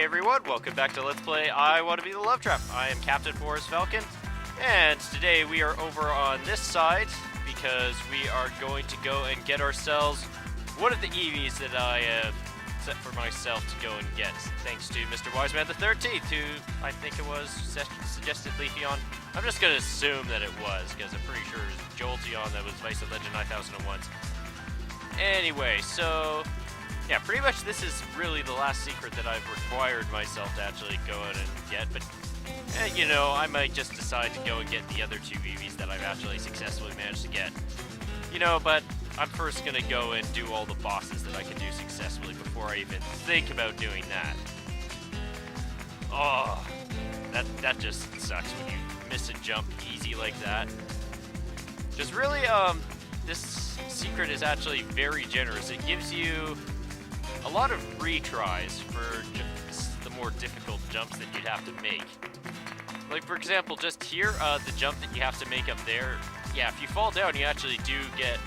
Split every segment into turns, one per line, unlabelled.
everyone, welcome back to Let's Play I Want to Be the Love Trap. I am Captain Forrest Falcon, and today we are over on this side because we are going to go and get ourselves one of the Eevees that I have set for myself to go and get, thanks to Mr. Wiseman the 13th, who I think it was suggested Leafeon. I'm just going to assume that it was, because I'm pretty sure it was Jolteon that was Vice of Legend 9001. Anyway, so yeah, pretty much this is really the last secret that I've required myself to actually go out and get, but you know, I might just decide to go and get the other two Eevees that I've actually successfully managed to get. You know, but I'm first going to go and do all the bosses that I can do successfully before I even think about doing that. Oh, that just sucks when you miss a jump easy like that. Just really, this secret is actually very generous. It gives you a lot of retries for just the more difficult jumps that you'd have to make. Like, for example, just here, the jump that you have to make up there, yeah, if you fall down, you actually do get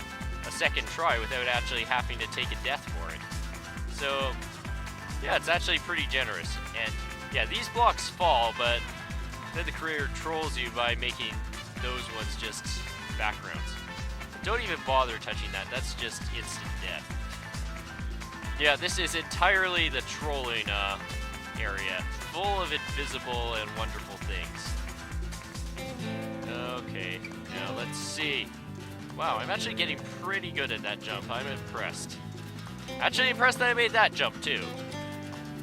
a second try without actually having to take a death for it. So, yeah, it's actually pretty generous. And, yeah, these blocks fall, but then the creator trolls you by making those ones just backgrounds. Don't even bother touching that. That's just instant death. Yeah, this is entirely the trolling area, full of invisible and wonderful things. Okay, now let's see. Wow, I'm actually getting pretty good at that jump. I'm impressed. Actually impressed that I made that jump too.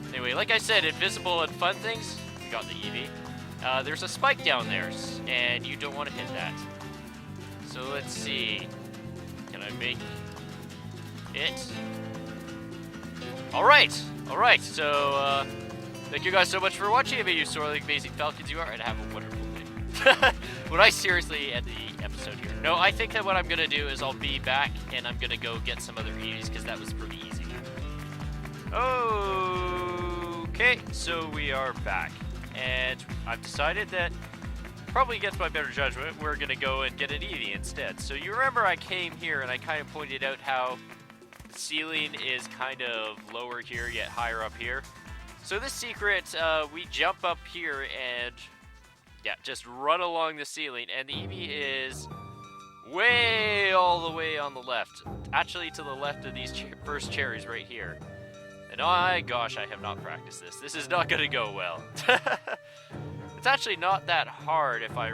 Anyway, like I said, invisible and fun things. We got the Eevee. There's a spike down there, and you don't want to hit that. So let's see. Can I make it? Alright, so, thank you guys so much for watching. I mean, you sorely amazing Falcons you are, and have a wonderful day. Would I seriously end the episode here? No, I think that what I'm gonna do is I'll be back, and I'm gonna go get some other Eevees, because that was pretty easy. Okay, so we are back, and I've decided that, probably against my better judgment, we're gonna go and get an Eevee instead. So you remember I came here, and I kind of pointed out how the ceiling is kind of lower here, yet higher up here. So this secret, we jump up here and, yeah, just run along the ceiling, and the Eevee is way all the way on the left. Actually, to the left of these first cherries right here. And oh gosh, I have not practiced this. This is not going to go well. It's actually not that hard if I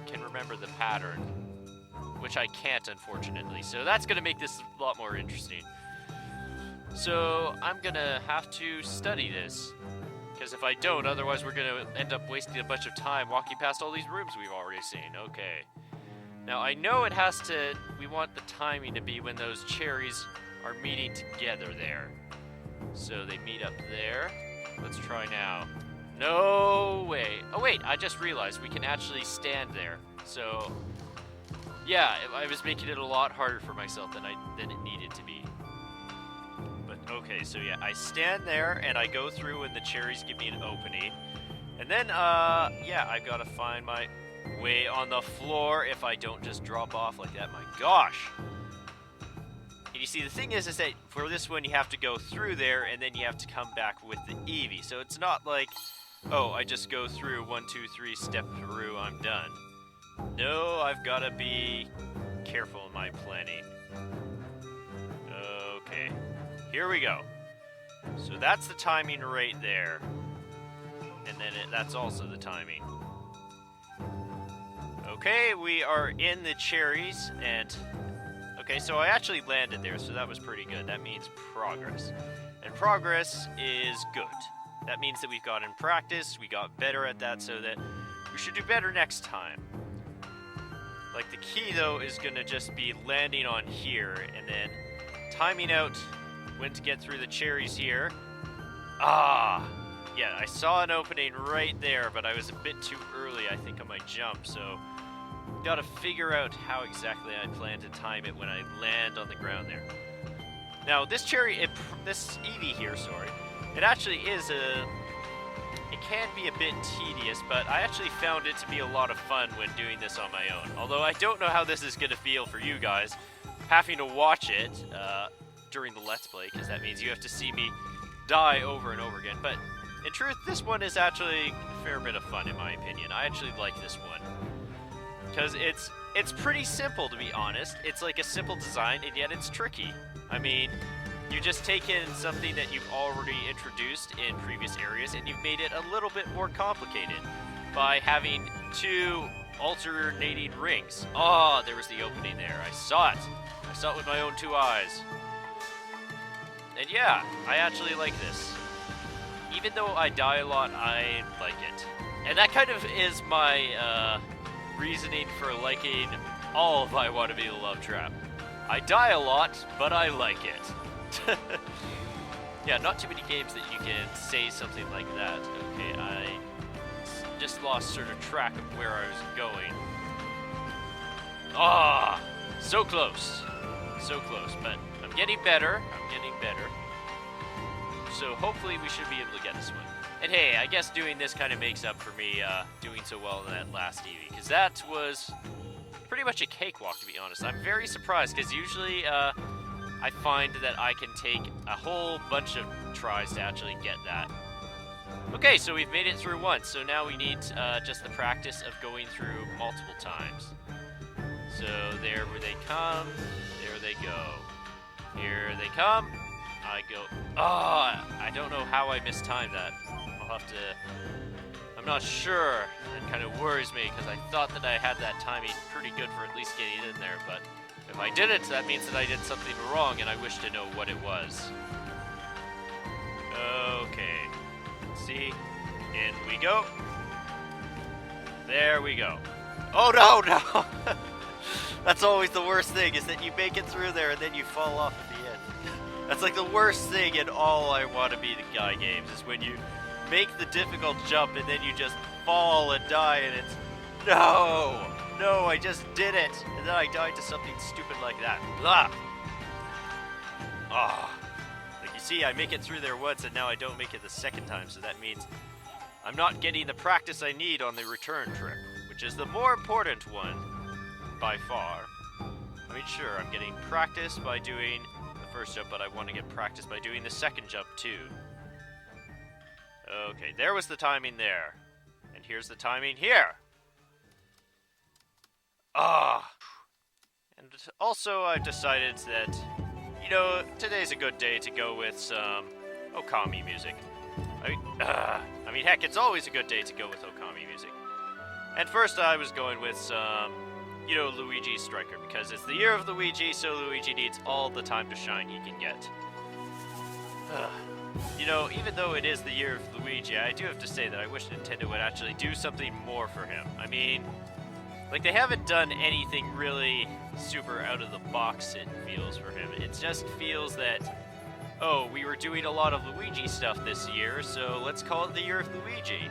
can remember the pattern, which I can't, unfortunately. So that's going to make this a lot more interesting. So I'm going to have to study this, because if I don't, otherwise we're going to end up wasting a bunch of time walking past all these rooms we've already seen. Okay. Now I know it has to, we want the timing to be when those cherries are meeting together there. So they meet up there. Let's try now. No way. Oh wait, I just realized we can actually stand there. So yeah, I was making it a lot harder for myself than it needed to be. But okay, so yeah, I stand there and I go through when the cherries give me an opening. And then, yeah, I've got to find my way on the floor if I don't just drop off like that. My gosh! And you see, the thing is that for this one you have to go through there and then you have to come back with the Eevee. So it's not like, oh, I just go through 1, 2, 3, step through, I'm done. No, I've got to be careful in my planning. Okay, here we go. So that's the timing right there. And then that's also the timing. Okay, we are in the cherries, and okay, so I actually landed there, so that was pretty good. That means progress. And progress is good. That means that we've gotten practice, we got better at that, so that we should do better next time. Like, the key, though, is going to just be landing on here, and then timing out when to get through the cherries here. Ah! Yeah, I saw an opening right there, but I was a bit too early, I think, on my jump, so gotta figure out how exactly I plan to time it when I land on the ground there. Now, this this Eevee here, sorry, it actually is it can be a bit tedious, but I actually found it to be a lot of fun when doing this on my own. Although I don't know how this is gonna feel for you guys, having to watch it during the Let's Play, because that means you have to see me die over and over again. But In truth, this one is actually a fair bit of fun in my opinion. I actually like this one. Because it's pretty simple, to be honest. It's like a simple design, and yet it's tricky. I mean, you just take in something that you've already introduced in previous areas, and you've made it a little bit more complicated by having 2 alternating rings. Oh, there was the opening there. I saw it. I saw it with my own 2 eyes. And yeah, I actually like this. Even though I die a lot, I like it. And that kind of is my reasoning for liking all of I Want to Be the Love Trap. I die a lot, but I like it. Yeah, not too many games that you can say something like that. Okay, I just lost sort of track of where I was going. Ah, so close. So close, but I'm getting better. I'm getting better. So hopefully we should be able to get this one. And hey, I guess doing this kind of makes up for me doing so well in that last Eevee, because that was pretty much a cakewalk, to be honest. I'm very surprised, because usually I find that I can take a whole bunch of tries to actually get that. Okay, so we've made it through once, so now we need just the practice of going through multiple times. So there where they come, there they go. Here they come, I go. Oh, I don't know how I mistimed that. I'll have to... I'm not sure. That kind of worries me, because I thought that I had that timing pretty good for at least getting in there, but if I didn't, that means that I did something wrong, and I wish to know what it was. Okay. Let's see. In we go. There we go. Oh, no! That's always the worst thing, is that you make it through there, and then you fall off at the end. That's like the worst thing in all I Want to Be the Guy games, is when you make the difficult jump and then you just fall and die, and it's... No! No, I just did it! And then I died to something stupid like that. Blah! Ah. Like you see, I make it through there once, and now I don't make it the second time, so that means I'm not getting the practice I need on the return trip, which is the more important one, by far. I mean, sure, I'm getting practice by doing the first jump, but I want to get practice by doing the second jump, too. Okay, there was the timing there. And here's the timing here. Ah. And also, I've decided that, you know, today's a good day to go with some Okami music. I mean, heck, it's always a good day to go with Okami music. And first, I was going with some, you know, Luigi Striker, because it's the year of Luigi, so Luigi needs all the time to shine he can get. You know, even though it is the year of Luigi, I do have to say that I wish Nintendo would actually do something more for him. I mean, like, they haven't done anything really super out of the box, it feels, for him. It just feels that, oh, we were doing a lot of Luigi stuff this year, so let's call it the year of Luigi.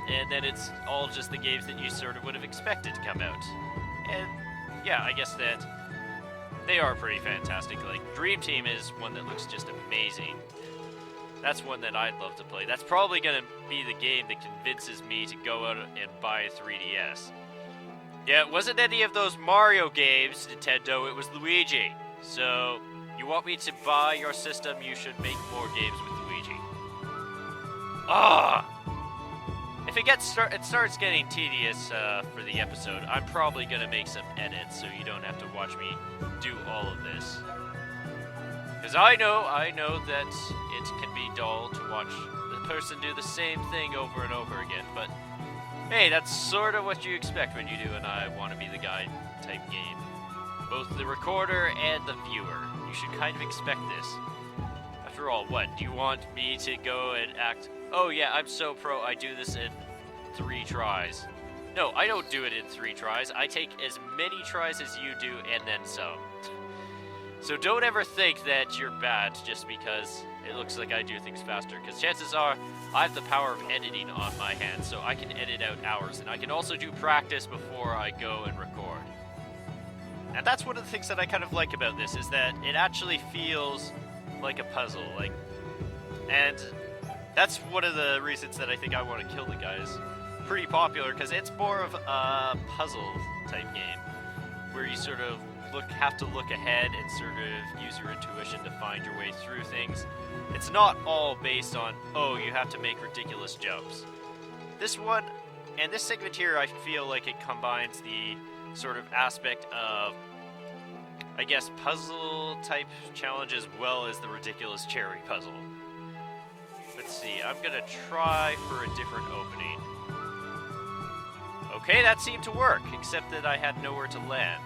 And then it's all just the games that you sort of would have expected to come out. And, yeah, I guess that they are pretty fantastic. Like, Dream Team is one that looks just amazing. That's one that I'd love to play. That's probably going to be the game that convinces me to go out and buy a 3DS. Yeah, it wasn't any of those Mario games, Nintendo, it was Luigi. So, you want me to buy your system, you should make more games with Luigi. Ah! If it starts getting tedious for the episode, I'm probably going to make some edits so you don't have to watch me do all of this. Because I know that it can be dull to watch the person do the same thing over and over again, but hey, that's sort of what you expect when you do an I Want to Be the Guy type game. Both the recorder and the viewer. You should kind of expect this. After all, what? Do you want me to go and act, oh yeah, I'm so pro, I do this in 3 tries. No, I don't do it in 3 tries. I take as many tries as you do and then some. So don't ever think that you're bad just because it looks like I do things faster, because chances are I have the power of editing on my hands, so I can edit out hours, and I can also do practice before I go and record. And that's one of the things that I kind of like about this, is that it actually feels like a puzzle, and that's one of the reasons that I think I Want to Kill the Guy is pretty popular, because it's more of a puzzle type game, where you sort of have to look ahead and sort of use your intuition to find your way through things. It's not all based on, oh, you have to make ridiculous jumps. This one, and this segment here, I feel like it combines the sort of aspect of, I guess, puzzle-type challenge as well as the ridiculous cherry puzzle. Let's see, I'm gonna try for a different opening. Okay, that seemed to work, except that I had nowhere to land.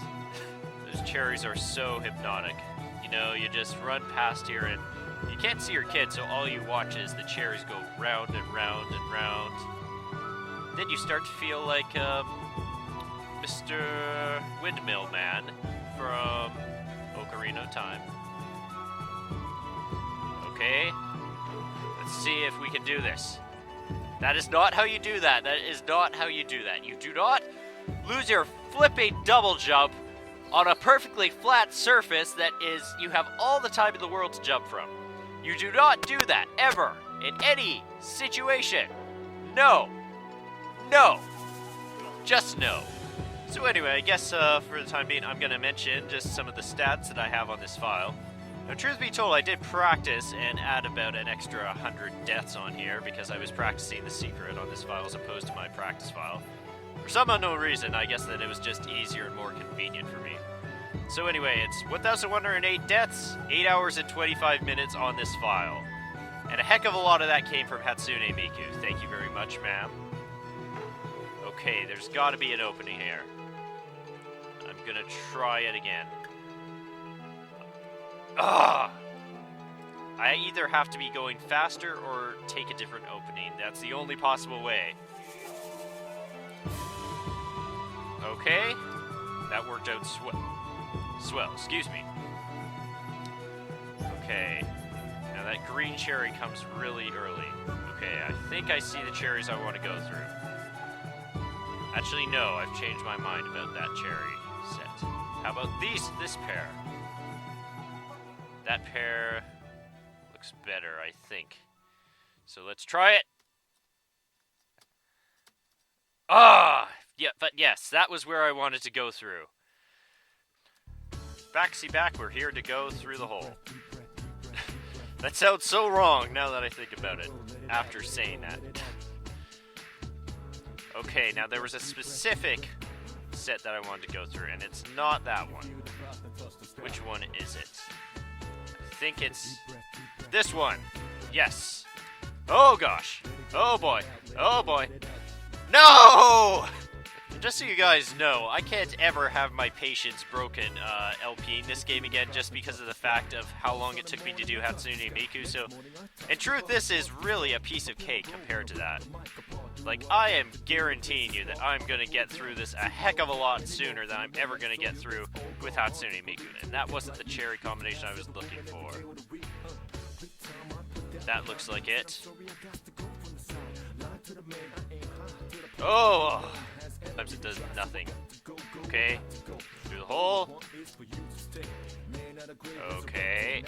Those cherries are so hypnotic. You know, you just run past here and you can't see your kid, so all you watch is the cherries go round and round and round. Then you start to feel like Mr. Windmill Man from Ocarina of Time. Okay, let's see if we can do this. That is not how you do that. That is not how you do that. You do not lose your flipping double jump on a perfectly flat surface that is, you have all the time in the world to jump from. You do not do that, ever, in any situation. No. No. Just no. So anyway, I guess for the time being, I'm going to mention just some of the stats that I have on this file. Now, truth be told, I did practice and add about an extra 100 deaths on here because I was practicing the secret on this file as opposed to my practice file. For some unknown reason, I guess that it was just easier and more convenient for me. So anyway, it's 1,108 deaths, 8 hours and 25 minutes on this file. And a heck of a lot of that came from Hatsune Miku. Thank you very much, ma'am. Okay, there's gotta be an opening here. I'm gonna try it again. I either have to be going faster or take a different opening. That's the only possible way. Okay, that worked out swell, excuse me. Okay, now that green cherry comes really early. Okay, I think I see the cherries I want to go through. Actually, no, I've changed my mind about that cherry set. How about this pair? That pair looks better, I think. So let's try it. Yeah, but yes, that was where I wanted to go through. Backsy back, we're here to go through the hole. That sounds so wrong now that I think about it, after saying that. Okay, now there was a specific set that I wanted to go through, and it's not that one. Which one is it? I think it's this one. Yes. Oh gosh. Oh boy. Oh boy. No! Just so you guys know, I can't ever have my patience broken LPing this game again just because of the fact of how long it took me to do Hatsune Miku. So, in truth, this is really a piece of cake compared to that. Like, I am guaranteeing you that I'm going to get through this a heck of a lot sooner than I'm ever going to get through with Hatsune Miku. And that wasn't the cherry combination I was looking for. That looks like it. Oh! Sometimes it does nothing. Okay. Through the hole. Okay.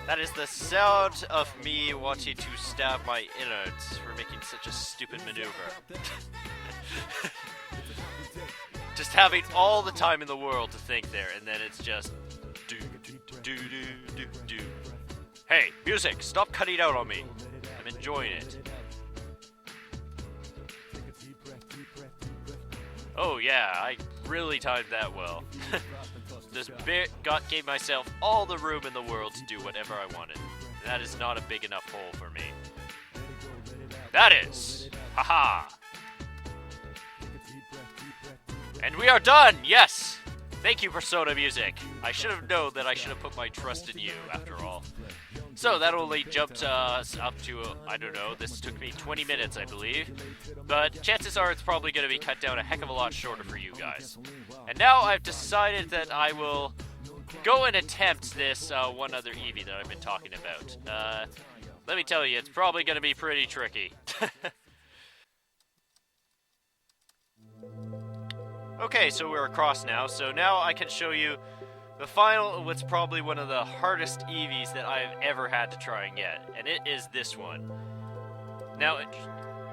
That is the sound of me wanting to stab my innards for making such a stupid maneuver. Just having all the time in the world to think there, and then it's just do do do do do do. Hey, music! Stop cutting out on me. I'm enjoying it. Oh yeah, I really timed that well. Just gave myself all the room in the world to do whatever I wanted. That is not a big enough hole for me. That is! Haha! And we are done! Yes! Thank you, Persona Music. I should have known that I should have put my trust in you, after all. So that only jumped us up to, I don't know, this took me 20 minutes, I believe. But chances are it's probably going to be cut down a heck of a lot shorter for you guys. And now I've decided that I will go and attempt this one other Eevee that I've been talking about. Let me tell you, it's probably going to be pretty tricky. Okay, so we're across now. So now I can show you the final, what's probably one of the hardest Eevees that I've ever had to try and get, and it is this one. Now,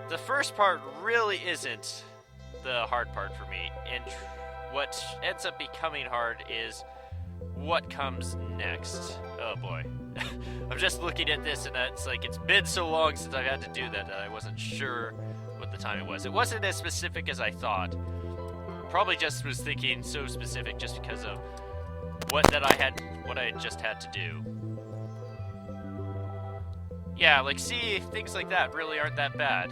the first part really isn't the hard part for me, and what ends up becoming hard is what comes next. Oh boy. I'm just looking at this and it's like it's been so long since I've had to do that I wasn't sure what the time it was. It wasn't as specific as I thought. Probably just was thinking so specific just because of what I had just had to do. Yeah, like see, things like that really aren't that bad.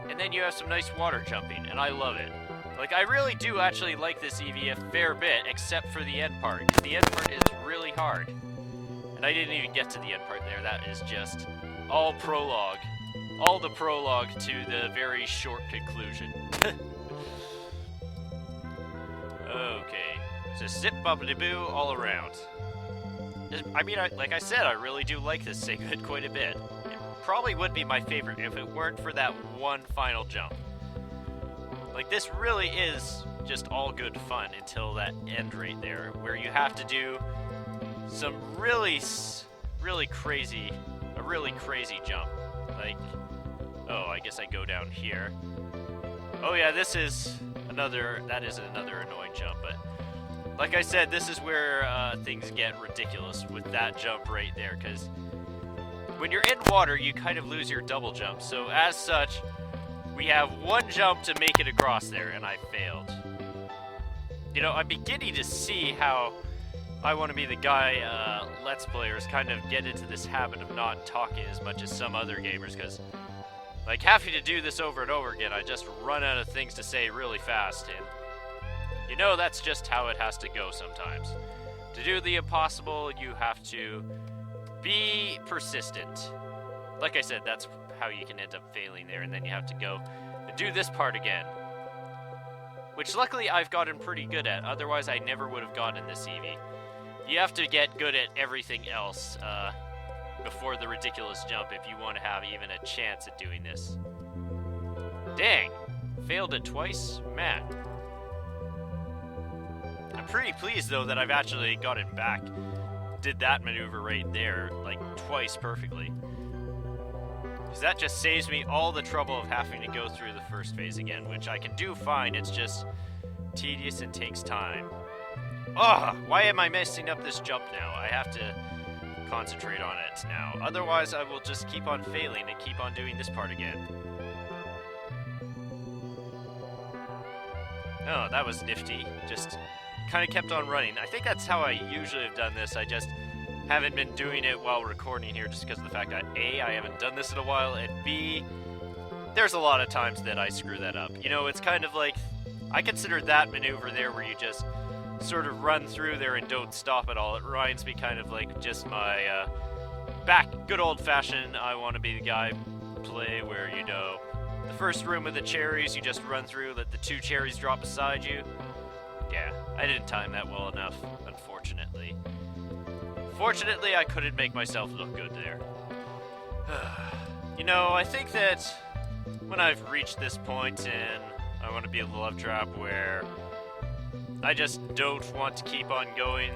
And then you have some nice water jumping, and I love it. Like, I really do actually like this Eevee a fair bit, except for the end part. The end part is really hard. And I didn't even get to the end part there. That is just all prologue. All the prologue to the very short conclusion. Okay. So zip bubbly boo all around. I mean, like I said, I really do like this segment quite a bit. It probably would be my favorite if it weren't for that one final jump. Like, this really is just all good fun until that end right there, where you have to do some really crazy jump. Like, oh, I guess I go down here. Oh yeah, that is another annoying jump, but like I said, this is where things get ridiculous with that jump right there, because when you're in water, you kind of lose your double jump, so as such, we have one jump to make it across there, and I failed. You know, I'm beginning to see how I want to be the guy Let's Players kind of get into this habit of not talking as much as some other gamers, because, like, having to do this over and over again, I just run out of things to say really fast, and you know that's just how it has to go sometimes. To do the impossible, you have to be persistent. Like I said, that's how you can end up failing there, and then you have to go and do this part again. Which luckily I've gotten pretty good at, otherwise I never would have gotten this Eevee. You have to get good at everything else before the ridiculous jump if you want to have even a chance at doing this. Dang, failed it twice? Man. I'm pretty pleased though that I've actually got it back. Did that maneuver right there, like twice perfectly. Because that just saves me all the trouble of having to go through the first phase again, which I can do fine, it's just tedious and takes time. Ugh, why am I messing up this jump now? I have to concentrate on it now. Otherwise, I will just keep on failing and keep on doing this part again. Oh, that was nifty. Just kind of kept on running. I think that's how I usually have done this. I just haven't been doing it while recording here just because of the fact that A, I haven't done this in a while, and B, there's a lot of times that I screw that up. You know, it's kind of like, I consider that maneuver there where you just sort of run through there and don't stop at all. It reminds me kind of like just my back good old-fashioned I want to be the guy play where, you know, the first room with the cherries, you just run through, let the two cherries drop beside you. Yeah, I didn't time that well enough, unfortunately. Fortunately, I couldn't make myself look good there. You know, I think that when I've reached this point and I want to be a love trap where I just don't want to keep on going,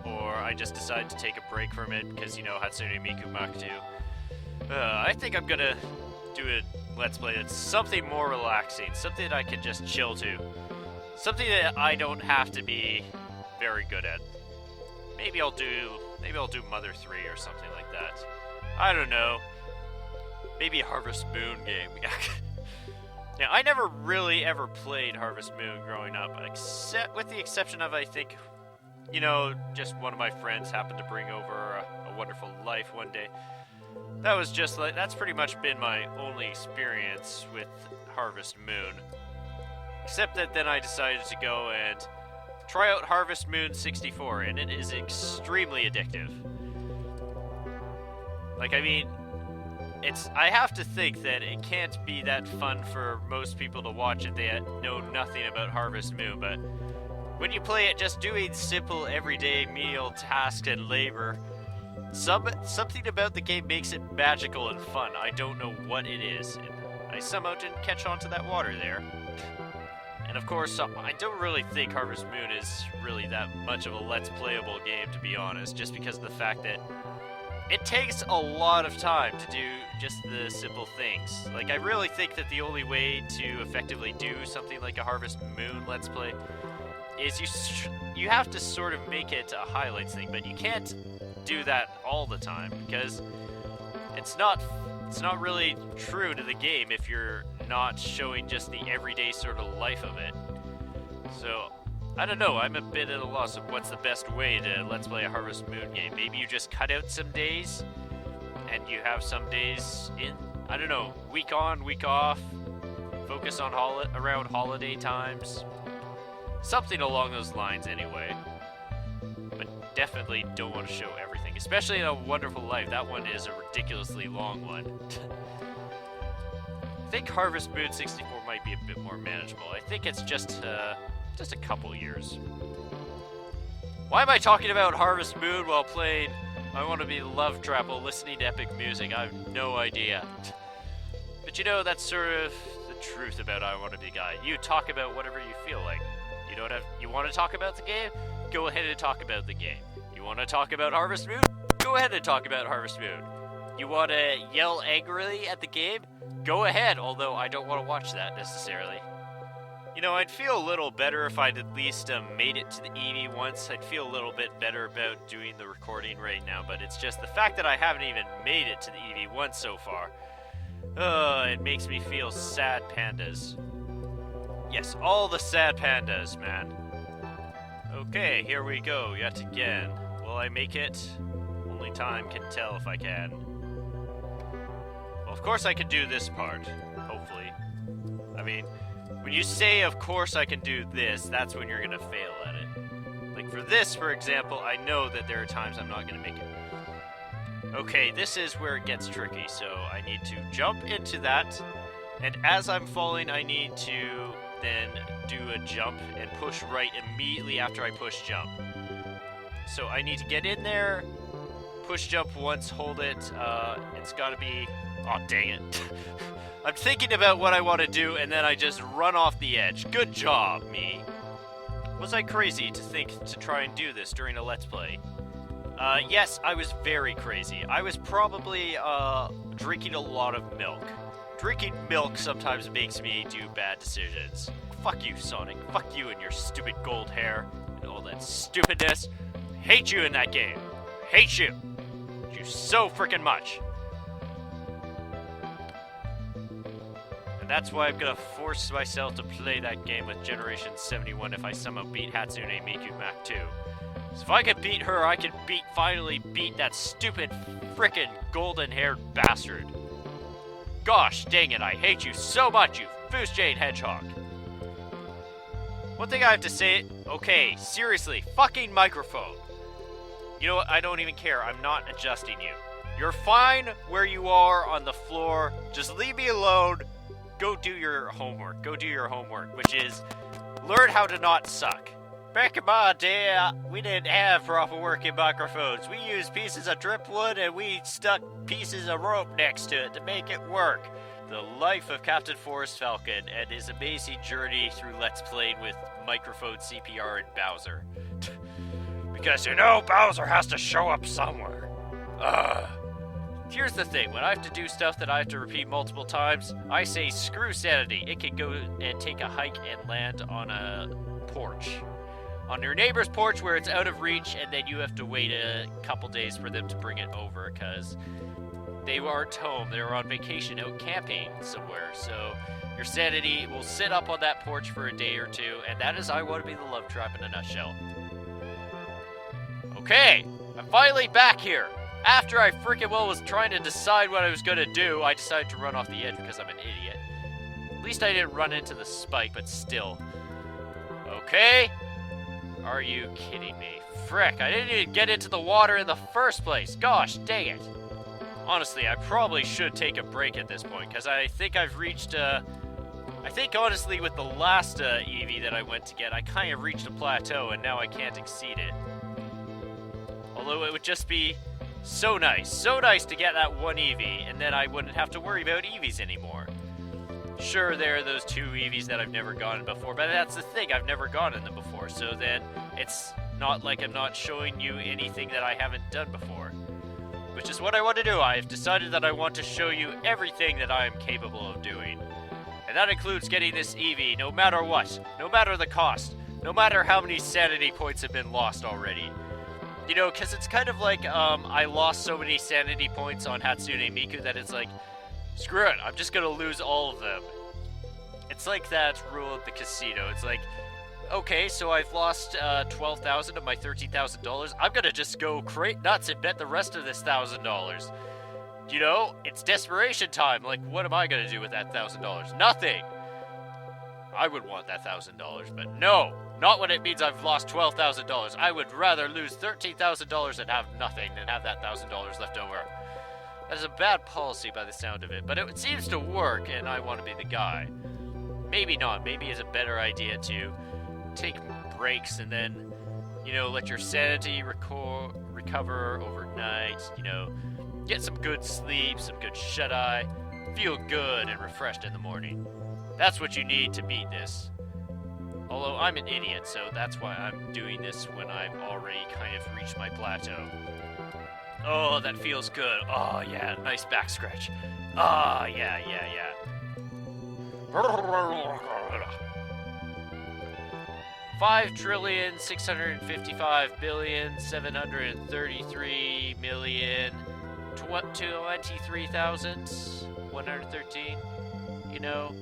or I just decide to take a break from it because, you know, Hatsune Miku Makuto. I think I'm gonna do a Let's Play that's something more relaxing, something that I can just chill to. Something that I don't have to be very good at. Maybe I'll do Mother 3 or something like that. I don't know. Maybe a Harvest Moon game. Yeah, I never really ever played Harvest Moon growing up, except with the exception of, I think, you know, just one of my friends happened to bring over a Wonderful Life one day. That was just like, that's pretty much been my only experience with Harvest Moon. Except that then I decided to go and try out Harvest Moon 64, and it is extremely addictive. Like, I mean, I have to think that it can't be that fun for most people to watch if they know nothing about Harvest Moon, but when you play it just doing simple everyday menial tasks and labor, something about the game makes it magical and fun. I don't know what it is, and I somehow didn't catch on to that water there. And of course, I don't really think Harvest Moon is really that much of a Let's Playable game, to be honest, just because of the fact that it takes a lot of time to do just the simple things. Like, I really think that the only way to effectively do something like a Harvest Moon Let's Play is you have to sort of make it a highlights thing, but you can't do that all the time, because it's not really true to the game if you're not showing just the everyday sort of life of it. So, I don't know, I'm a bit at a loss of what's the best way to Let's Play a Harvest Moon game. Maybe you just cut out some days, and you have some days in, I don't know, week on, week off, focus on around holiday times. Something along those lines anyway. But definitely don't want to show everything, especially in A Wonderful Life. That one is a ridiculously long one. I think Harvest Moon 64 might be a bit more manageable. I think it's just a couple years. Why am I talking about Harvest Moon while playing I Want to Be Love Trap while listening to epic music? I have no idea. But you know, that's sort of the truth about I Want to Be Guy. You talk about whatever you feel like. You want to talk about the game? Go ahead and talk about the game. You want to talk about Harvest Moon? Go ahead and talk about Harvest Moon. You want to yell angrily at the game? Go ahead, although I don't want to watch that necessarily. You know, I'd feel a little better if I'd at least made it to the Eevee once. I'd feel a little bit better about doing the recording right now, but it's just the fact that I haven't even made it to the Eevee once so far. It makes me feel sad pandas. Yes, all the sad pandas, man. Okay, here we go, yet again. Will I make it? Only time can tell if I can. Well, of course I can do this part, hopefully. I mean, when you say, of course I can do this, that's when you're gonna fail at it. Like for this, for example, I know that there are times I'm not gonna make it. Okay, this is where it gets tricky, so I need to jump into that, and as I'm falling, I need to then do a jump and push right immediately after I push jump. So I need to get in there, push jump once, hold it, it's gotta be, oh dang it. I'm thinking about what I want to do and then I just run off the edge. Good job, me. Was I crazy to think to try and do this during a Let's Play? Yes, I was very crazy. I was probably, drinking a lot of milk. Drinking milk sometimes makes me do bad decisions. Fuck you, Sonic. Fuck you and your stupid gold hair and all that stupidness. Hate you in that game. Hate you. Hate you so freaking much. And that's why I'm gonna force myself to play that game with Generation 71 if I somehow beat Hatsune Miku Mac 2. So if I can beat her, I can finally beat that stupid frickin' golden-haired bastard. Gosh dang it, I hate you so much, you Foos-Jade Hedgehog. One thing I have to say, okay, seriously, fucking microphone. You know what, I don't even care, I'm not adjusting you. You're fine where you are on the floor, just leave me alone, go do your homework, which is, learn how to not suck. Back in my day, we didn't have proper working microphones. We used pieces of driftwood and we stuck pieces of rope next to it to make it work. The life of Captain Forrest Falcon and his amazing journey through Let's Playing with microphone CPR and Bowser. Because you know Bowser has to show up somewhere. Here's the thing, when I have to do stuff that I have to repeat multiple times, I say screw sanity. It can go and take a hike and land on a porch. On your neighbor's porch where it's out of reach, and then you have to wait a couple days for them to bring it over because they aren't home. They're on vacation out camping somewhere. So your sanity will sit up on that porch for a day or two, and that is I Want to Be the Love Trap in a nutshell. Okay, I'm finally back here. After I freaking was trying to decide what I was going to do, I decided to run off the edge because I'm an idiot. At least I didn't run into the spike, but still. Okay. Are you kidding me? Frick, I didn't even get into the water in the first place. Gosh, dang it. Honestly, I probably should take a break at this point, because I think I've reached, I think honestly with the last Eevee that I went to get, I kind of reached a plateau, and now I can't exceed it. Although it would just be so nice to get that one Eevee, and then I wouldn't have to worry about Eevees anymore. Sure, there are those two Eevees that I've never gotten before, but that's the thing, I've never gotten them before, so then it's not like I'm not showing you anything that I haven't done before. which is what I want to do. I've decided that I want to show you everything that I am capable of doing. And that includes getting this Eevee, no matter what, no matter the cost, no matter how many sanity points have been lost already. You know, because it's kind of like, I lost so many sanity points on Hatsune Miku that it's like, screw it, I'm just gonna lose all of them. It's like that rule at the casino. It's like, okay, so I've lost 12,000 of my $13,000. I'm gonna just go nuts and bet the rest of this $1,000. You know, it's desperation time. Like, what am I gonna do with that $1,000? Nothing. I would want that $1,000, but no, not when it means I've lost $12,000. I would rather lose $13,000 and have nothing than have that $1,000 left over. That is a bad policy by the sound of it, but it seems to work, and I want to be the guy. Maybe not. Maybe it's a better idea to take breaks and then, you know, let your sanity recover overnight, you know, get some good sleep, some good shut-eye, feel good and refreshed in the morning. That's what you need to beat this. Although I'm an idiot, so that's why I'm doing this when I've already kind of reached my plateau. Oh, that feels good. Oh, yeah, nice back scratch. Oh, yeah. 5,655,753,023,113. You know,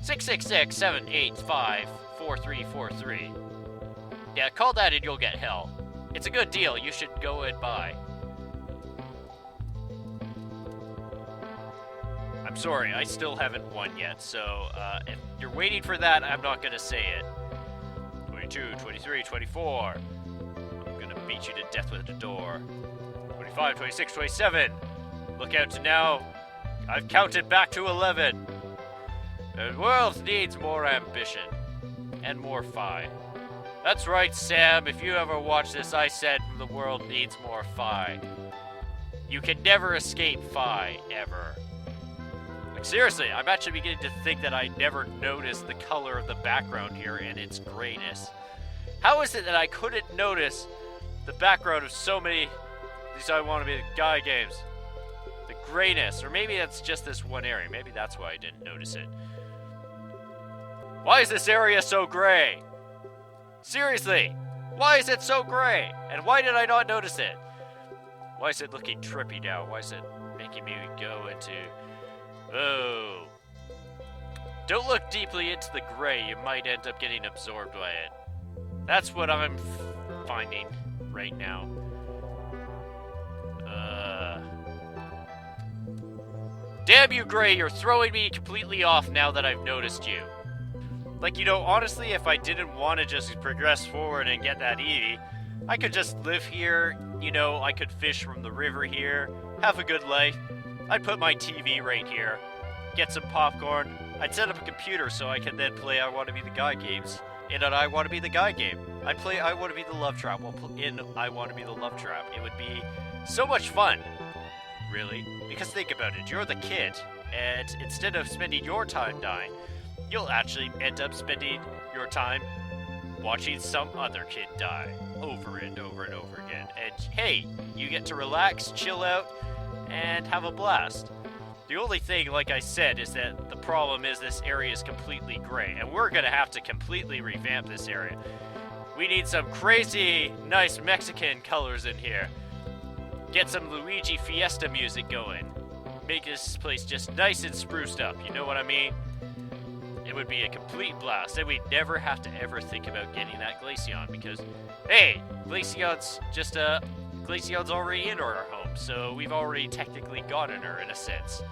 666-785-4343. Yeah, call that and you'll get hell. It's a good deal. You should go and buy. I'm sorry, I still haven't won yet, so if you're waiting for that, I'm not going to say it. 22, 23, 24. I'm going to beat you to death with the door. 25, 26, 27. Look out to now. I've counted back to 11. The world needs more ambition. And more Fi. That's right, Sam. If you ever watch this, I said the world needs more Fi. You can never escape Fi, ever. Like, seriously, I'm actually beginning to think that I never noticed the color of the background here and its grayness. How is it that I couldn't notice the background of so many these I Want to Be the Guy games? The grayness, or maybe that's just this one area. Maybe that's why I didn't notice it. Why is this area so gray? Seriously, why is it so gray? And why did I not notice it? Why is it looking trippy now? Why is it making me go into... Oh. Don't look deeply into the gray. You might end up getting absorbed by it. That's what I'm finding right now. Damn you, Gray, you're throwing me completely off now that I've noticed you. Like, you know, honestly, if I didn't want to just progress forward and get that Eevee, I could just live here, you know, I could fish from the river here, have a good life. I'd put my TV right here, get some popcorn, I'd set up a computer so I can then play I Want to Be the Guy games in an I Want to Be the Guy game. I'd play I Want to Be the Love Trap in I Want to Be the Love Trap. It would be so much fun, really, because think about it, you're the kid, and instead of spending your time dying, you'll actually end up spending your time watching some other kid die over and over and over again. And hey, you get to relax, chill out, and have a blast. The only thing, like I said, is that the problem is this area is completely gray, and we're gonna have to completely revamp this area. We need some crazy, nice Mexican colors in here. Get some Luigi Fiesta music going. Make this place just nice and spruced up, you know what I mean? It would be a complete blast, and we'd never have to ever think about getting that Glaceon, because, hey, Glaceon's already in our home, so we've already technically gotten her, in a sense.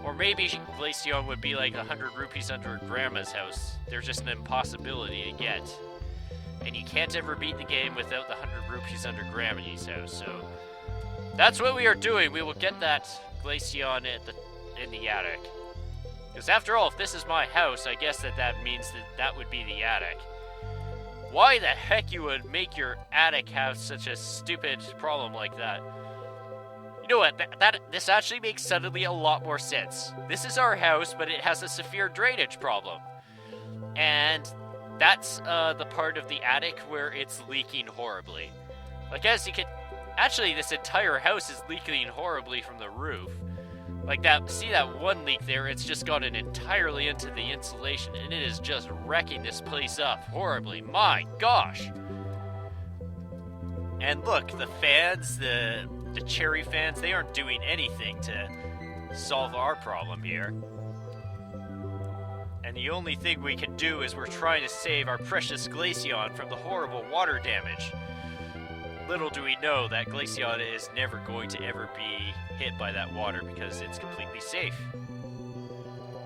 Or maybe Glaceon would be like 100 rupees under Grandma's house. There's just an impossibility to get. And you can't ever beat the game without the 100 rupees under Grandma's house, so... That's what we are doing. We will get that Glaceon in the attic. Because after all, if this is my house, I guess that means that would be the attic. Why the heck you would make your attic have such a stupid problem like that? You know what, this actually makes suddenly a lot more sense. This is our house, but it has a severe drainage problem. And that's the part of the attic where it's leaking horribly. Like, as you can... Actually, this entire house is leaking horribly from the roof. Like that, see that one leak there? It's just gotten entirely into the insulation, and it is just wrecking this place up horribly. My gosh! And look, the fans, the cherry fans, they aren't doing anything to solve our problem here. And the only thing we can do is we're trying to save our precious Glaceon from the horrible water damage. Little do we know that Glaceon is never going to ever be hit by that water because it's completely safe.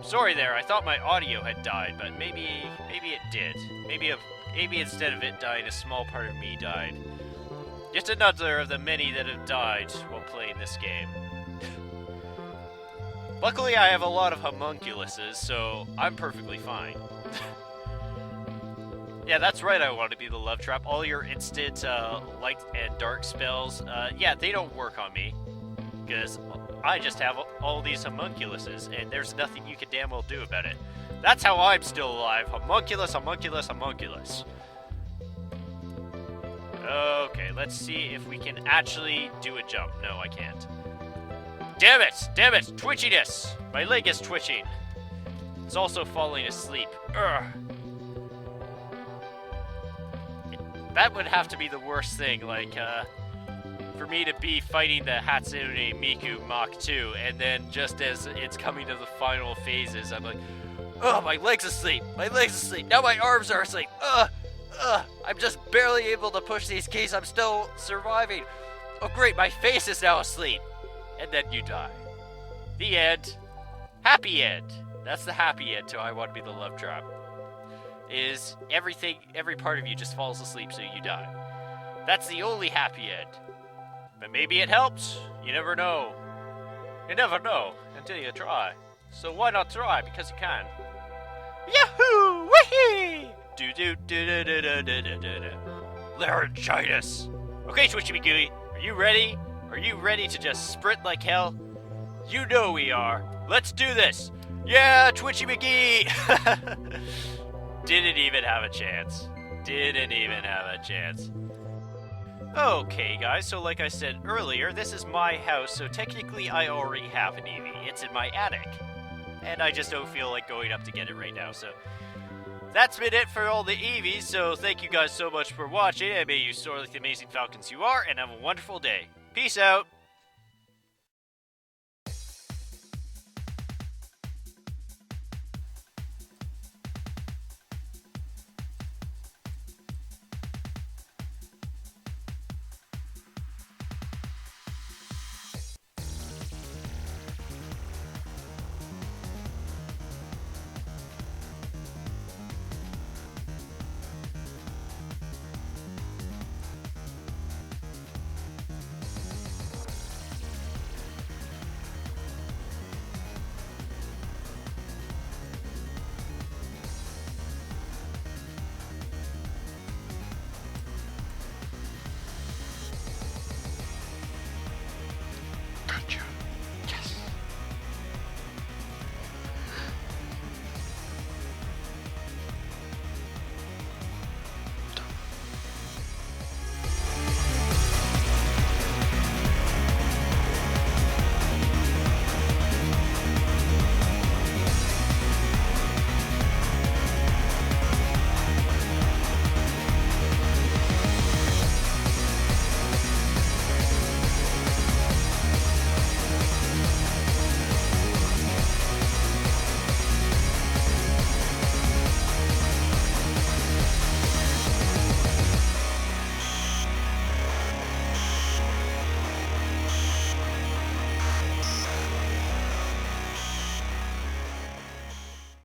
Sorry there, I thought my audio had died, but maybe it did. Maybe instead of it dying, a small part of me died. Just another of the many that have died while playing this game. Luckily, I have a lot of homunculuses, so I'm perfectly fine. Yeah, that's right, I want to be the love trap. All your instant light and dark spells, yeah, they don't work on me. Because I just have all these homunculuses, and there's nothing you can damn well do about it. That's how I'm still alive. Homunculus, homunculus, homunculus. Okay, let's see if we can actually do a jump. No, I can't. Damn it! Damn it! Twitchiness! My leg is twitching. It's also falling asleep. Ugh. That would have to be the worst thing, like, for me to be fighting the Hatsune Miku Mach 2, and then just as it's coming to the final phases, I'm like, oh, my leg's asleep! My leg's asleep! Now my arms are asleep! I'm just barely able to push these keys, I'm still surviving! Oh great, my face is now asleep! And then you die. The end. Happy end. That's the happy end to I Want to Be the Love Trap. Is everything, every part of you just falls asleep so you die. That's the only happy end. But maybe it helps. You never know. You never know until you try. So why not try? Because you can. Yahoo! Wee-hee! Do-do-do-do-do-do-do-do-do. Laryngitis. Okay, Twitchy McGooey, are you ready? Are you ready to just sprint like hell? You know we are. Let's do this. Yeah, Twitchy McGee! Didn't even have a chance. Didn't even have a chance. Okay, guys, so like I said earlier, this is my house, so technically I already have an Eevee. It's in my attic. And I just don't feel like going up to get it right now, so... That's been it for all the Eevees, so thank you guys so much for watching, and may you soar like the amazing falcons you are, and have a wonderful day. Peace out!